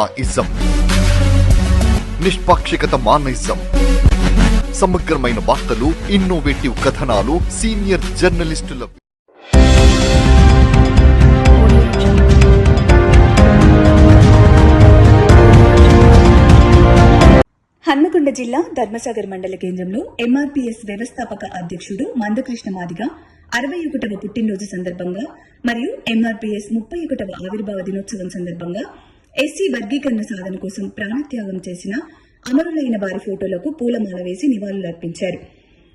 Ism నిష్పాక్షికత మానయిజం సమగ్రమైన వార్తలు, innovative కథనాలు, సీనియర్ జర్నలిస్టుల హన్మకొండ జిల్లా ధర్మసాగర్ మండల కేంద్రంలో ఎంఆర్పీఎస్ వ్యవస్థాపక అధ్యక్షుడు మందకృష్ణ మాదిగ 61వ పుట్టినరోజు సందర్భంగా మరియు ఎంఆర్పీఎస్ 31వ ఆవిర్భావ దినోత్సవం సందర్భంగా ఎస్సీ వర్గీకరణ సాధన కోసం ప్రాణత్యాగం చేసిన అమరులైన వారి ఫోటోలకు పూలమాల వేసి నివాళులర్పించారు.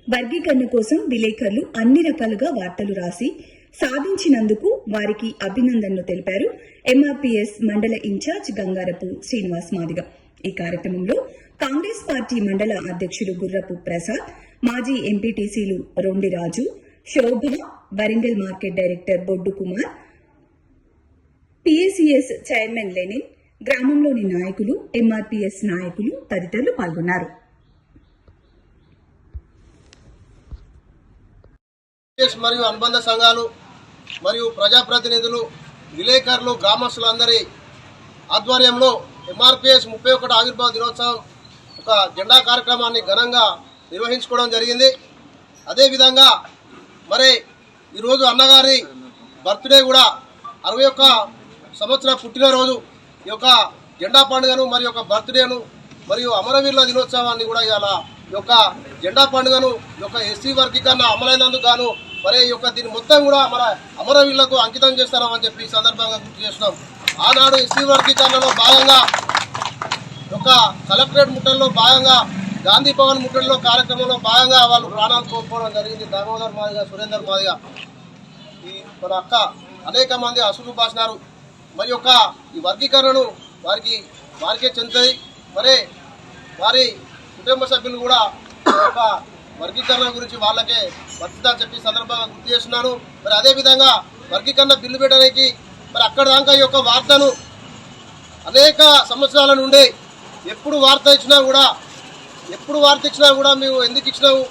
వర్గీకరణ కోసం విలేకరులు అన్ని రకాలుగా వార్తలు రాసి సాధించినందుకు వారికి అభినందనలు తెలిపారు ఎంఆర్పీఎస్ మండల ఇన్ఛార్జ్ గంగారపు శ్రీనివాస్ మాదిగ. ఈ కార్యక్రమంలో కాంగ్రెస్ పార్టీ మండల అధ్యక్షులు గుర్రపు ప్రసాద్, మాజీ ఎంపీటీసీలు రొండి రాజు, శోభ, వరంగల్ మార్కెట్ డైరెక్టర్ బొడ్డు కుమార్, పిఎసిఎస్ చైర్మన్ లెనిన్, గ్రామంలోని నాయకులు, ఎంఆర్పీఎస్ నాయకులు తదితరులు పాల్గొన్నారు. మరియు అనుబంధ సంఘాలు మరియు ప్రజాప్రతినిధులు, విలేకరులు, గ్రామస్తులందరి ఆధ్వర్యంలో ఎంఆర్పీఎస్ 31వ ఆవిర్భావ దినోత్సవం ఒక జెండా కార్యక్రమాన్ని ఘనంగా నిర్వహించుకోవడం జరిగింది. అదేవిధంగా మరి ఈరోజు అన్నగారి బర్త్డే కూడా 61 సంవత్సర పుట్టినరోజు, ఈ యొక్క జెండా పండుగను మరియు యొక్క బర్త్డేను మరియు అమరవీరుల దినోత్సవాన్ని కూడా ఇవాళ ఈ యొక్క జెండా పండుగను ఈ యొక్క ఎస్సీ వర్గీకరణ అమలైనందుకు గాను మరి ఈ యొక్క దీన్ని మొత్తం కూడా మన అమరవీరులకు అంకితం చేస్తామని చెప్పి ఈ సందర్భంగా గుర్తు చేస్తున్నాం. ఆనాడు ఎస్సీ వర్గీకరణలో భాగంగా ఒక కలెక్టరేట్ ముట్టడిలో భాగంగా, గాంధీ భవన్ ముట్టడిలో కార్యక్రమంలో భాగంగా వాళ్ళు ప్రాణాలు కోల్పోవడం జరిగింది. దామోదర్ మాదిగ, సురేందర్ మాదిగ, ఈ మన అక్క అనేక మంది అసలు భాషనారు. మరి యొక్క ఈ వర్గీకరణను వారికే చెందుతుంది. మరి వారి కుటుంబ సభ్యులు కూడా ఒక వర్గీకరణ గురించి వాళ్ళకే వర్తిద్దని చెప్పి సందర్భంగా గుర్తు చేస్తున్నాను. మరి అదేవిధంగా వర్గీకరణ బిల్లు పెట్టడానికి మరి అక్కడ దాకా ఈ యొక్క వార్తను అనేక సంవత్సరాల నుండి ఎప్పుడు వార్త ఇచ్చినా కూడా మేము ఎందుకు ఇచ్చినావు,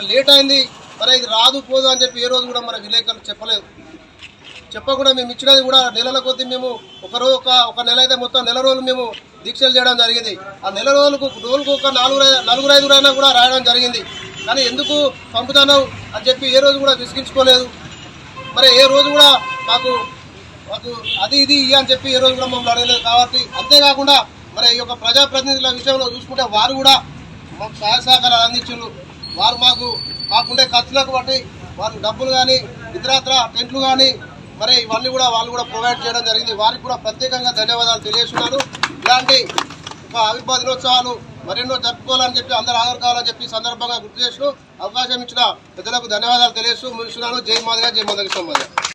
లేట్ అయింది, మరి ఇది రాదు పోదు అని చెప్పి ఏ రోజు కూడా మన విలేకరులు చెప్పకుండా మేము ఇచ్చినది కూడా నెలల కొద్దీ మేము ఒక నెల అయితే మొత్తం నెల రోజులు మేము దీక్షలు చేయడం జరిగింది. ఆ నెల రోజులకు ఒక నలుగురు ఐదుగురైనా కూడా రాయడం జరిగింది. కానీ ఎందుకు పంపుతున్నావు అని చెప్పి ఏ రోజు కూడా విసిగించుకోలేదు. మరి ఏ రోజు కూడా మాకు అది ఇది అని చెప్పి ఏ రోజు కూడా మమ్మల్ని అడగలేదు. కాబట్టి అంతేకాకుండా మరి ఈ యొక్క ప్రజాప్రతినిధుల విషయంలో చూసుకుంటే వారు కూడా మాకు సహాయ సహకారాలు అందించారు. వారు మాకుండే ఖర్చులకు బట్టి వారు డబ్బులు కానీ ఇతరత్ర టెంట్లు కానీ మరి ఇవన్నీ కూడా వాళ్ళు కూడా ప్రొవైడ్ చేయడం జరిగింది. వారికి కూడా ప్రత్యేకంగా ధన్యవాదాలు తెలియజేస్తున్నాను. ఇలాంటి ఒక ఆవిర్భావ దినోత్సవాలు మరెన్నో జరుపుకోవాలని చెప్పి అందరూ ఆదరణ కావాలని చెప్పి సందర్భంగా గుర్తు చేస్తూ అవకాశం ఇచ్చిన పెద్దలకు ధన్యవాదాలు తెలియజేస్తూ ముగిస్తున్నాను. జై మాదిగ, జై మందకృష్ణ మాదిగ.